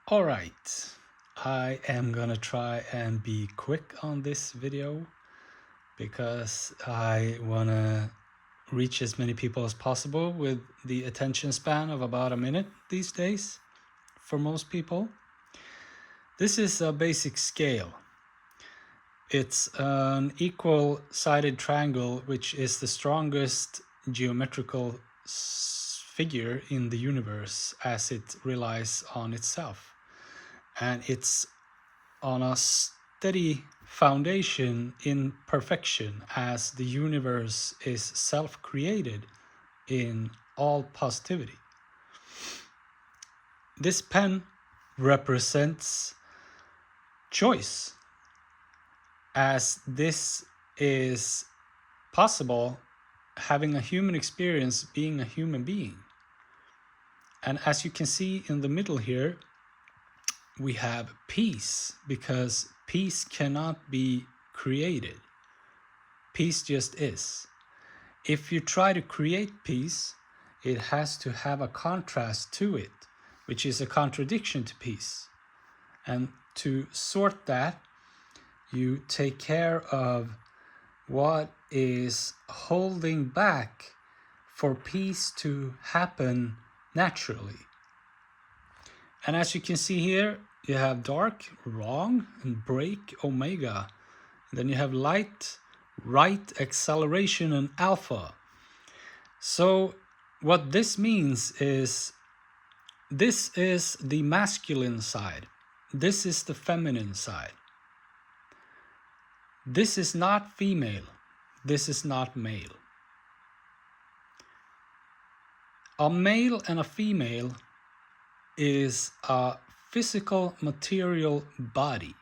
All right, I am gonna try and be quick on this video because I wanna reach as many people as possible with the attention span of about a minute these days for most people. This is a basic scale. It's an equal-sided triangle, which is the strongest geometrical figure in the universe as it relies on itself. And it's on a steady foundation in perfection as the universe is self-created in all positivity. This pen represents choice, as this is possible having a human experience being a human being. And as you can see in the middle here, we have peace, because peace cannot be created. Peace just is. If you try to create peace, it has to have a contrast to it, which is a contradiction to peace. And to sort that, you take care of what is holding back for peace to happen naturally. And as you can see here, you have dark, wrong, and break, omega. And then you have light, right, acceleration, and alpha. So what this means is, this is the masculine side. This is the feminine side. This is not female. This is not male. A male and a female is a physical material body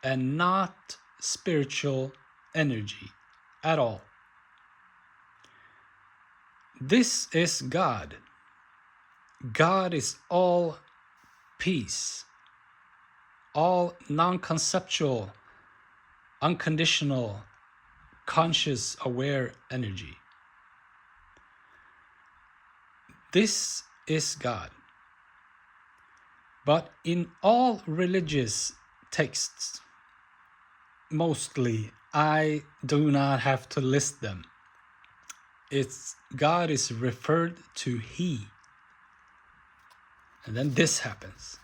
and not spiritual energy at all. This is God. God is all peace, all non-conceptual, unconditional, conscious, aware energy. This is God. But in all religious texts, mostly, I do not have to list them. God is referred to He. And then this happens.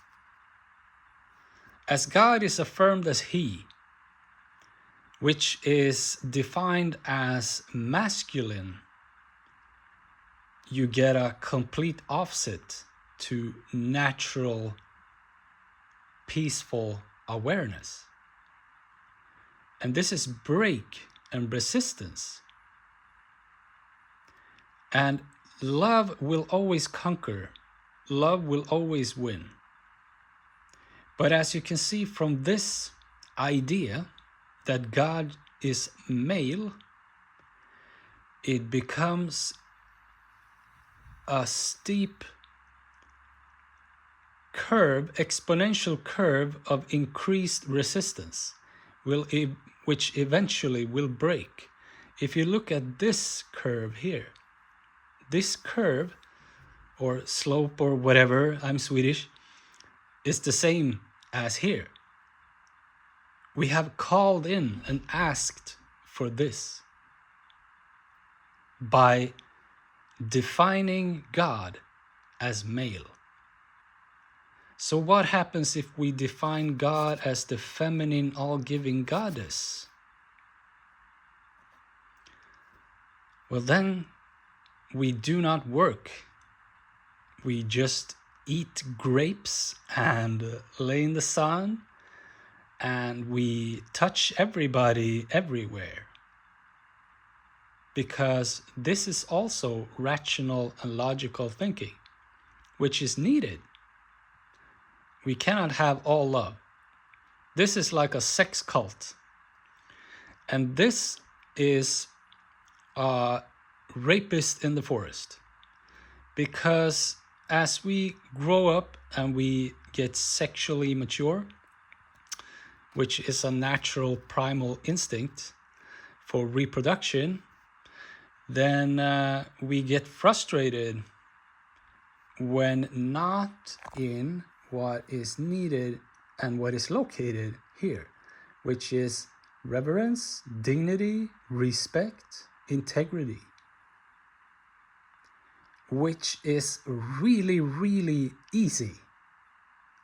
As God is affirmed as He, which is defined as masculine, you get a complete opposite to natural, peaceful awareness. And this is break and resistance. And love will always conquer. Love will always win. But as you can see from this idea that God is male, it becomes a steep curve, exponential curve of increased resistance, which eventually will break. If you look at this curve here, this curve, or slope, or whatever, I'm Swedish, is the same as here. We have called in and asked for this by defining God as male. So what happens if we define God as the feminine, all-giving goddess? Well, then we do not work. We just eat grapes and lay in the sun, and we touch everybody everywhere. Because this is also rational and logical thinking, which is needed. We cannot have all love. This is like a sex cult. And this is a rapist in the forest. Because as we grow up and we get sexually mature, which is a natural primal instinct for reproduction, then we get frustrated when not in what is needed and what is located here, which is reverence, dignity, respect, integrity, which is really, really easy.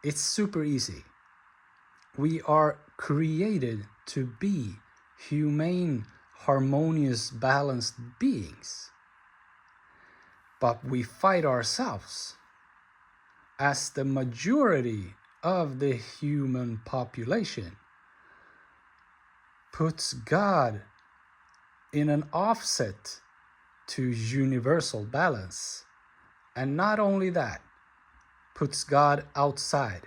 It's super easy. We are created to be humane, harmonious, balanced beings. But we fight ourselves as the majority of the human population puts God in an offset to universal balance. And not only that, puts God outside.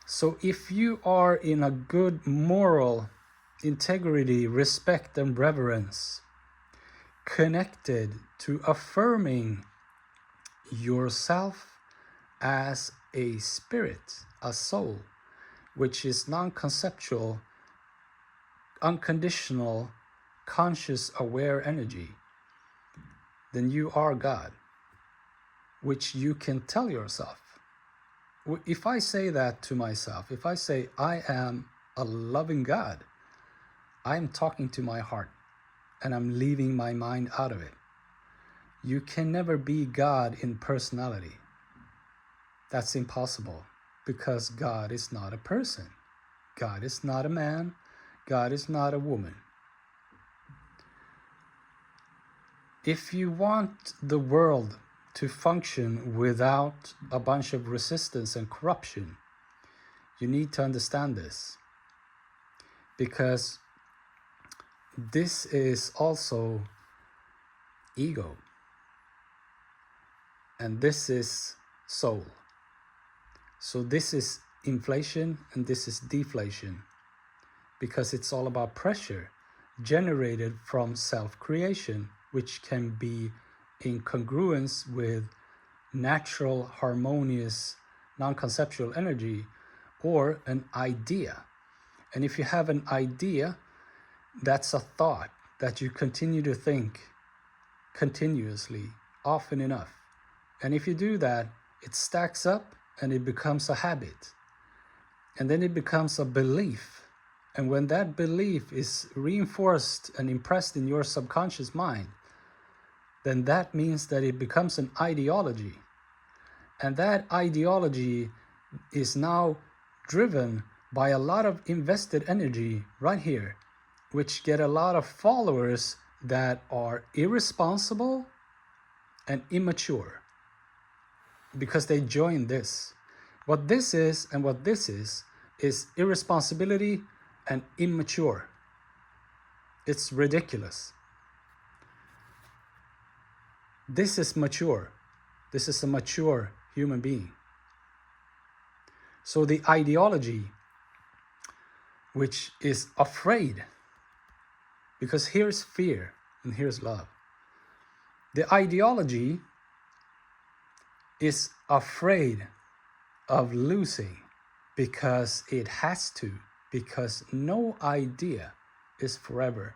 So if you are in a good moral integrity, respect, and reverence, connected to affirming yourself as a spirit, a soul, which is non-conceptual, unconditional, conscious, aware energy, then you are God, which you can tell yourself. If I say that to myself, if I say I am a loving God, I'm talking to my heart and I'm leaving my mind out of it. You can never be God in personality. That's impossible, because God is not a person. God is not a man. God is not a woman. If you want the world to function without a bunch of resistance and corruption, you need to understand this, because this is also ego, and this is soul. So this is inflation and this is deflation, because it's all about pressure generated from self-creation, which can be in congruence with natural, harmonious, non-conceptual energy, or an idea. And if you have an idea, that's a thought that you continue to think continuously, often enough. And if you do that, it stacks up and it becomes a habit. And then it becomes a belief. And when that belief is reinforced and impressed in your subconscious mind, then that means that it becomes an ideology. And that ideology is now driven by a lot of invested energy right here, which get a lot of followers that are irresponsible and immature, because they join this. What this is and what this is irresponsibility and immature. It's ridiculous. This is mature. This is a mature human being. So the ideology, which is afraid, because here's fear and here's love. The ideology is afraid of losing because it has to, because no idea is forever,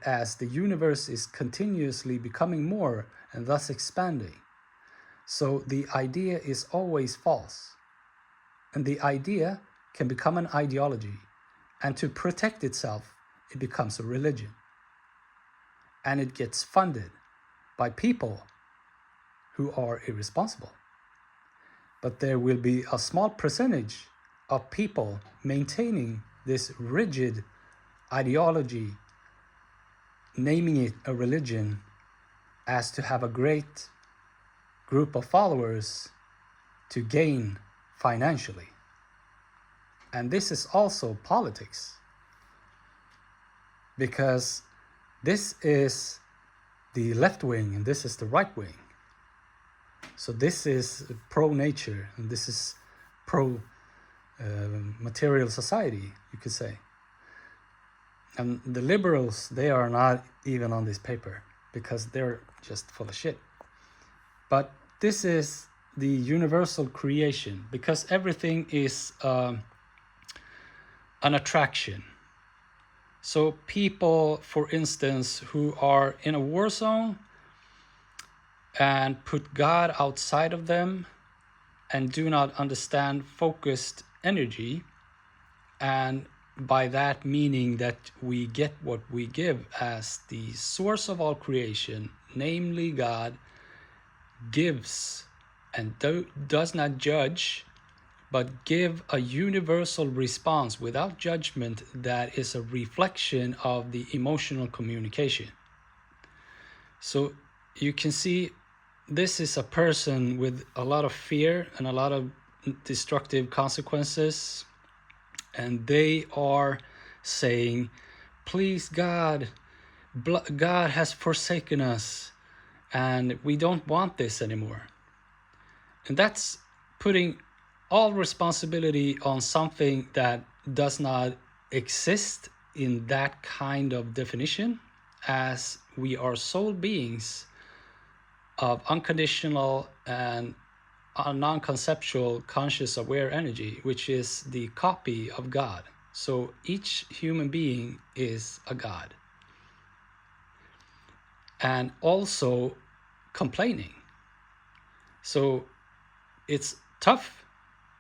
as the universe is continuously becoming more and thus expanding. So the idea is always false, and the idea can become an ideology, and to protect itself, it becomes a religion, and it gets funded by people who are irresponsible. But there will be a small percentage of people maintaining this rigid ideology, naming it a religion, as to have a great group of followers to gain financially. And this is also politics, because this is the left wing and this is the right wing. So this is pro-nature and this is pro-material society, you could say. And the liberals, they are not even on this paper, because they're just full of shit. But this is the universal creation, because everything is an attraction. So people, for instance, who are in a war zone and put God outside of them and do not understand focused energy, and by that meaning that we get what we give as the source of all creation, namely God, gives and does not judge, but give a universal response without judgment that is a reflection of the emotional communication. So you can see this is a person with a lot of fear and a lot of destructive consequences, and they are saying, please God, God has forsaken us and we don't want this anymore. And that's putting all responsibility on something that does not exist in that kind of definition, as we are soul beings of unconditional and non-conceptual conscious aware energy, which is the copy of God. So each human being is a God. And also complaining. So it's tough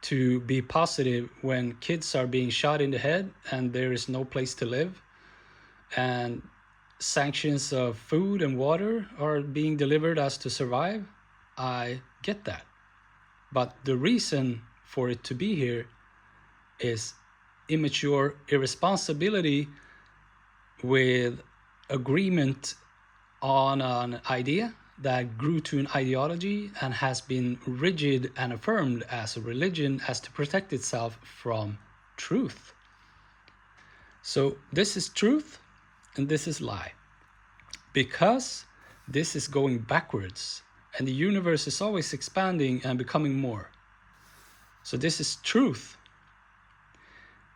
to be positive when kids are being shot in the head and there is no place to live, and sanctions of food and water are being delivered as to survive. I get that. But the reason for it to be here is immature irresponsibility with agreement on an idea that grew to an ideology and has been rigid and affirmed as a religion as to protect itself from truth. So this is truth and this is lie, because this is going backwards and the universe is always expanding and becoming more. So this is truth,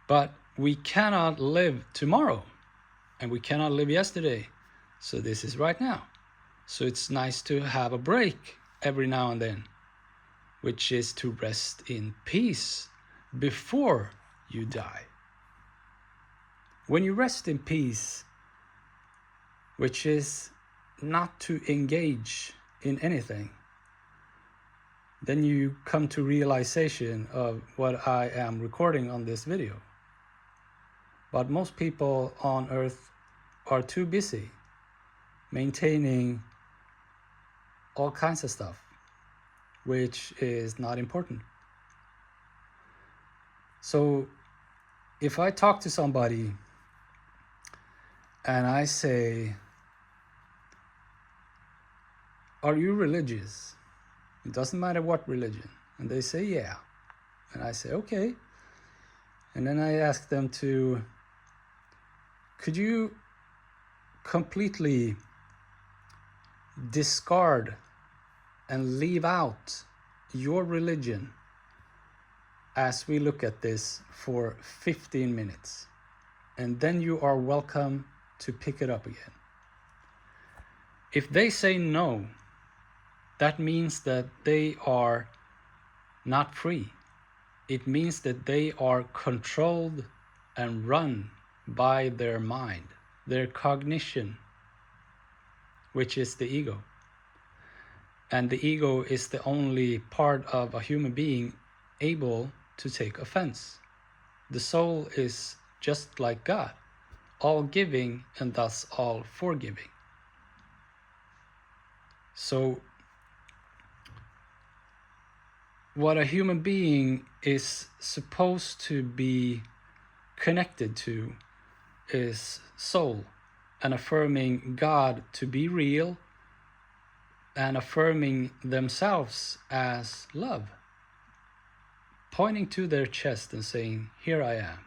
but we cannot live tomorrow and we cannot live yesterday. So this is right now. So it's nice to have a break every now and then, which is to rest in peace before you die. When you rest in peace, which is not to engage in anything, then you come to realization of what I am recording on this video. But most people on earth are too busy maintaining all kinds of stuff, which is not important. So if I talk to somebody and I say, are you religious? It doesn't matter what religion. And they say, yeah. And I say, okay. And then I ask them to, could you completely discard and leave out your religion as we look at this for 15 minutes? And then you are welcome to pick it up again. If they say no, that means that they are not free. It means that they are controlled and run by their mind, their cognition, which is the ego. And the ego is the only part of a human being able to take offense. The soul is just like God, all giving and thus all forgiving. So what a human being is supposed to be connected to is soul, and affirming God to be real and affirming themselves as love, pointing to their chest and saying, here I am.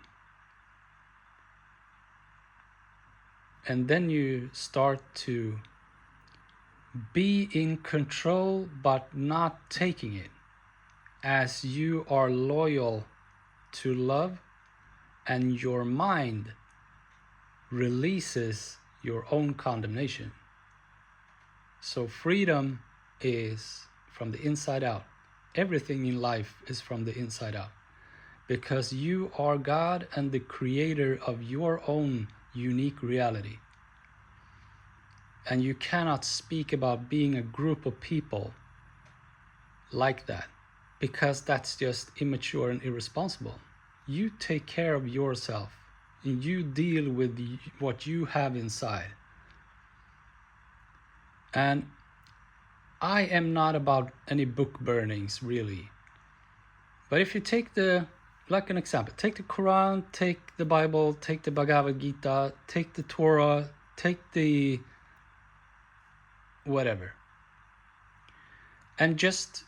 And then you start to be in control but not taking it, as you are loyal to love and your mind releases your own condemnation. So freedom is from the inside out. Everything in life is from the inside out, because you are God and the creator of your own unique reality. And you cannot speak about being a group of people like that. because that's just immature and irresponsible. You take care of yourself and you deal with what you have inside. And I am not about any book burnings, really. But if you take like an example, take the Quran, take the Bible, take the Bhagavad Gita, take the Torah, take the whatever, and just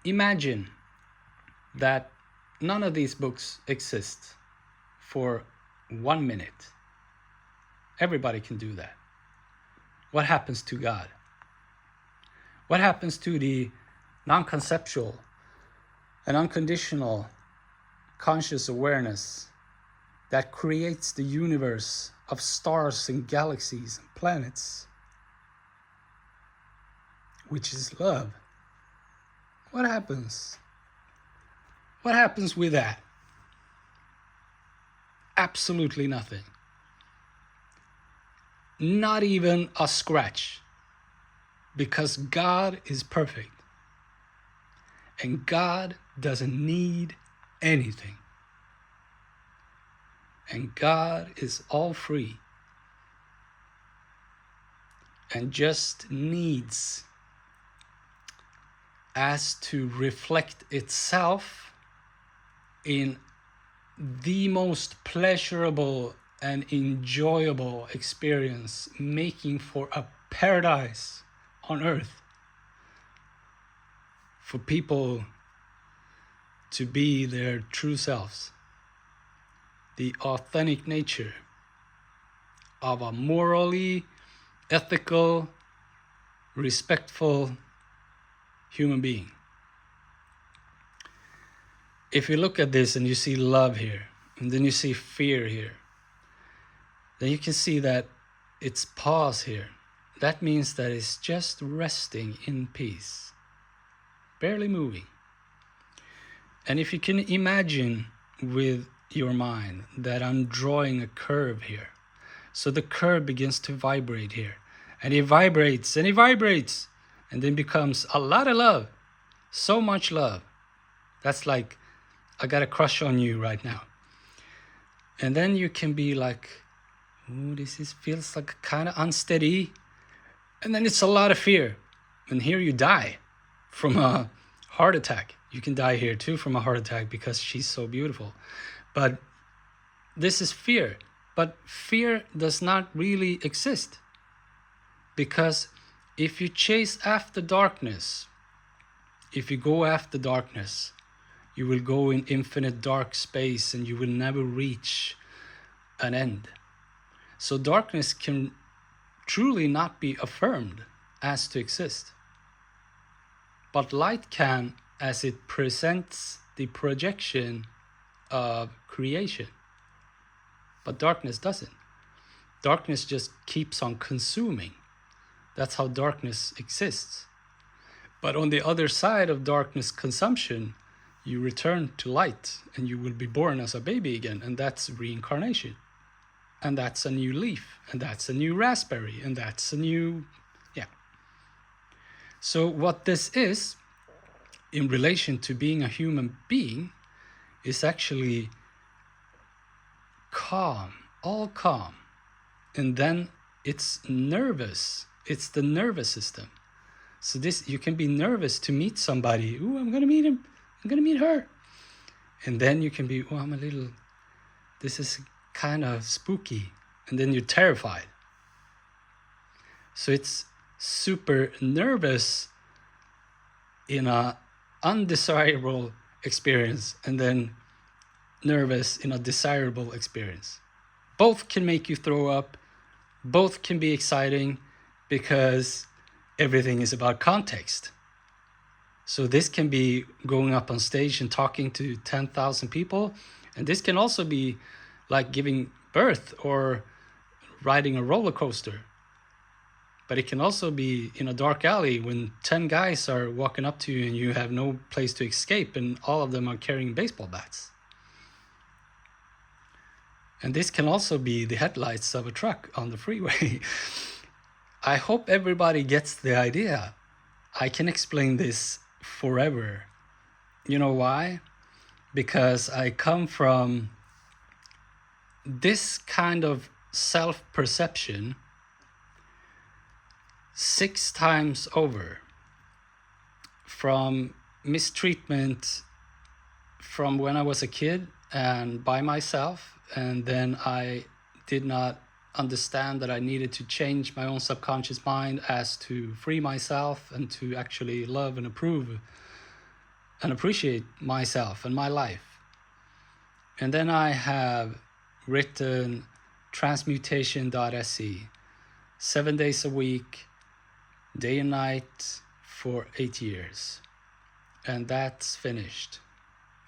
imagine that none of these books exist for 1 minute. Everybody can do that. What happens to God? What happens to the non-conceptual and unconditional conscious awareness that creates the universe of stars and galaxies and planets, which is love? What happens? What happens with that? Absolutely nothing. Not even a scratch. Because God is perfect. And God doesn't need anything. And God is all free. And just needs as to reflect itself in the most pleasurable and enjoyable experience, making for a paradise on earth for people to be their true selves, the authentic nature of a morally ethical, respectful human being. If you look at this and you see love here, and then you see fear here, then you can see that it's pause here. That means that it's just resting in peace, barely moving. And if you can imagine with your mind that I'm drawing a curve here, so the curve begins to vibrate here, and it vibrates and it vibrates, and then becomes a lot of love, so much love. That's like, I got a crush on you right now. And then you can be like, oh, feels like kind of unsteady. And then it's a lot of fear. And here you die from a heart attack. You can die here too from a heart attack because she's so beautiful. But this is fear. But fear does not really exist. Because if you chase after darkness, if you go after darkness, you will go in infinite dark space and you will never reach an end. So darkness can truly not be affirmed as to exist. But light can, as it presents the projection of creation. But darkness doesn't. Darkness just keeps on consuming. That's how darkness exists. But on the other side of darkness consumption, you return to light and you will be born as a baby again, and that's reincarnation. And that's a new leaf, and that's a new raspberry, and that's a new, So what this is, in relation to being a human being, is actually calm, all calm. And then it's nervous. It's the nervous system. So this, you can be nervous to meet somebody. Ooh, I'm going to meet him. I'm going to meet her. And then you can be, oh, this is kind of spooky. And then you're terrified. So it's super nervous in a undesirable experience, and then nervous in a desirable experience. Both can make you throw up. Both can be exciting because everything is about context. So this can be going up on stage and talking to 10,000 people. And this can also be like giving birth or riding a roller coaster. But it can also be in a dark alley when 10 guys are walking up to you and you have no place to escape, and all of them are carrying baseball bats. And this can also be the headlights of a truck on the freeway. I hope everybody gets the idea. I can explain this forever You know why? Because I come from this kind of self-perception 6 times over, from mistreatment from when I was a kid and by myself, and then I did not understand that I needed to change my own subconscious mind as to free myself and to actually love and approve and appreciate myself and my life. And then I have written transmutation.se 7 days a week, day and night, for 8 years. And that's finished.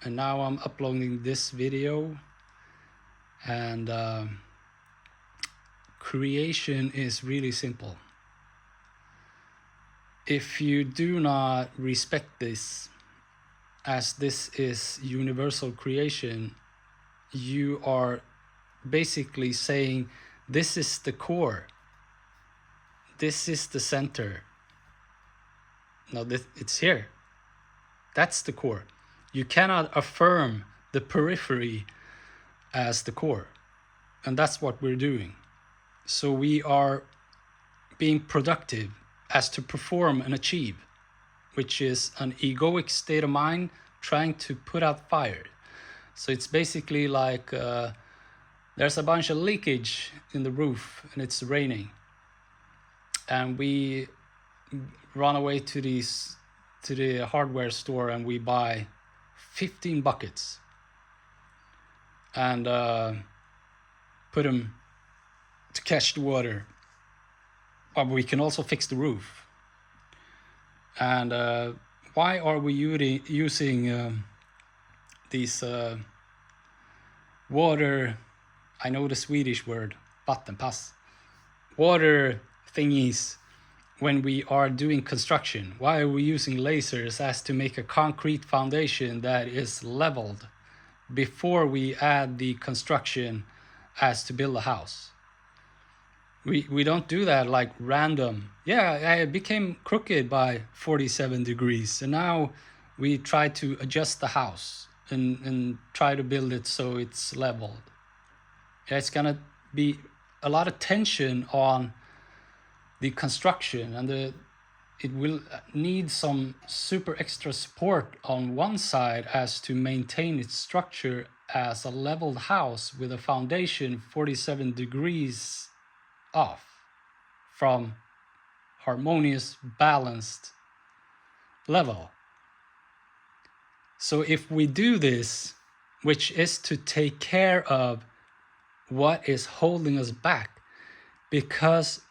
And now I'm uploading this video, and creation is really simple. If you do not respect this, as this is universal creation, you are basically saying this is the core, this is the center. No, it's here. That's the core. You cannot affirm the periphery as the core. And that's what we're doing. So we are being productive as to perform and achieve, which is an egoic state of mind trying to put out fire. So it's basically like there's a bunch of leakage in the roof and it's raining. And we run away to the hardware store and we buy 15 buckets and put them to catch the water. But we can also fix the roof. And why are we using these water, I know the Swedish word, vattenpass, water thingies when we are doing construction? Why are we using lasers as to make a concrete foundation that is leveled before we add the construction as to build a house? We don't do that like random. Yeah, I became crooked by 47 degrees, and now we try to adjust the house and try to build it so it's leveled. Yeah, it's gonna be a lot of tension on the construction, and it will need some super extra support on one side as to maintain its structure as a leveled house with a foundation 47 degrees off from harmonious, balanced level. So if we do this, which is to take care of what is holding us back, because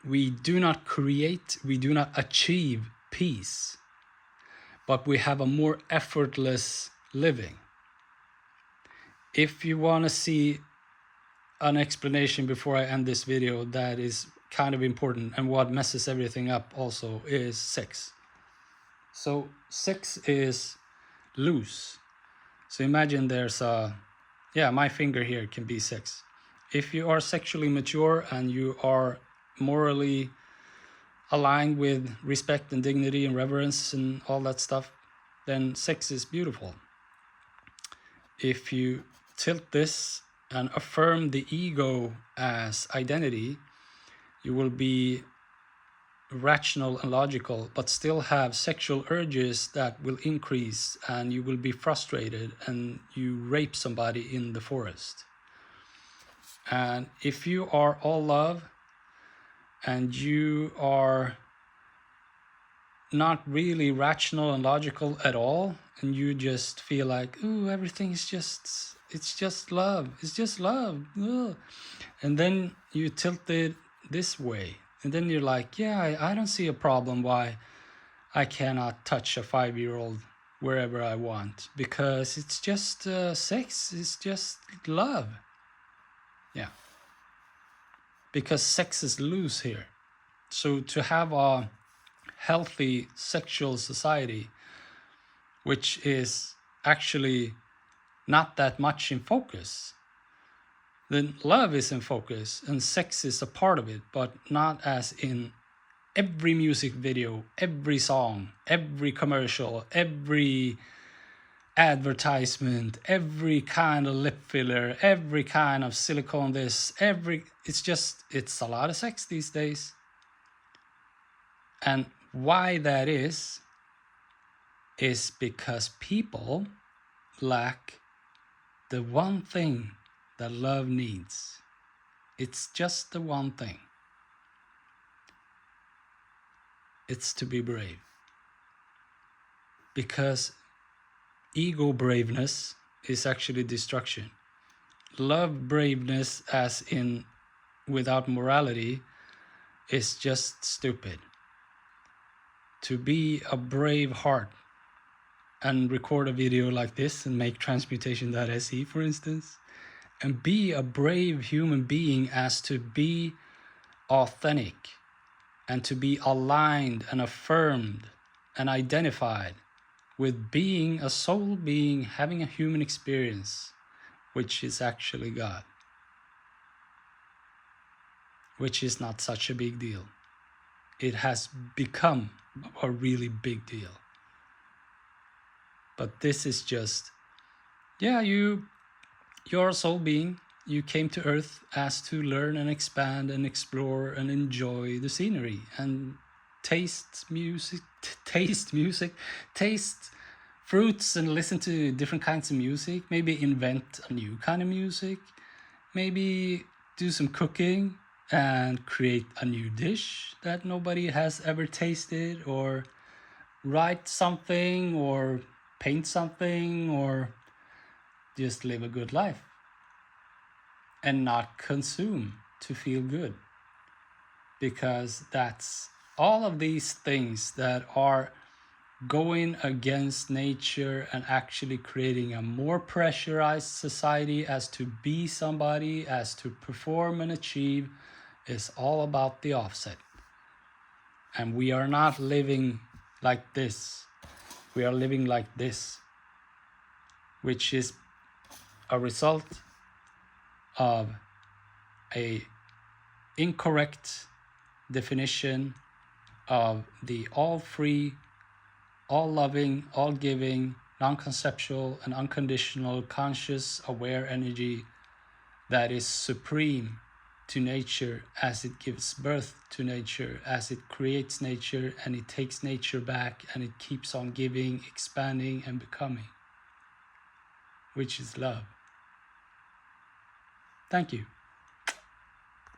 we do not create, we do not achieve peace, but we have a more effortless living. If you want to see an explanation before I end this video that is kind of important, and what messes everything up also, is sex. So sex is loose. So imagine there's my finger here can be sex. If you are sexually mature and you are morally aligned with respect and dignity and reverence and all that stuff, then sex is beautiful. If you tilt this and affirm the ego as identity, you will be rational and logical, but still have sexual urges that will increase, and you will be frustrated and you rape somebody in the forest. And if you are all love and you are not really rational and logical at all, and you just feel like, ooh, everything is just, it's just love, it's just love. Ugh. And then you tilt it this way, and then you're like, yeah, I don't see a problem why I cannot touch a 5-year-old wherever I want, because it's just sex, it's just love. Yeah, because sex is loose here. So to have a healthy sexual society, which is actually not that much in focus, then love is in focus and sex is a part of it, but not as in every music video, every song, every commercial, every advertisement, every kind of lip filler, every kind of silicone this, it's a lot of sex these days. And why that is because people lack the one thing that love needs. It's just the one thing. It's to be brave. Because ego braveness is actually destruction. Love braveness, as in without morality, is just stupid. To be a brave heart and record a video like this and make transmutation.se, for instance, and be a brave human being as to be authentic and to be aligned and affirmed and identified with being a soul being having a human experience, which is actually God, which is not such a big deal. It has become a really big deal. But this is just, yeah, you're a soul being. You came to Earth as to learn and expand and explore and enjoy the scenery and taste fruits and listen to different kinds of music, maybe invent a new kind of music, maybe do some cooking and create a new dish that nobody has ever tasted, or write something or paint something, or just live a good life and not consume to feel good. Because that's all of these things that are going against nature and actually creating a more pressurized society as to be somebody, as to perform and achieve, is all about the offset. And we are not living like this. We are living like this, which is a result of a incorrect definition of the all-free, all-loving, all-giving, non-conceptual and unconditional conscious aware energy that is supreme to nature as it gives birth to nature, as it creates nature and it takes nature back and it keeps on giving, expanding and becoming, which is love. Thank you.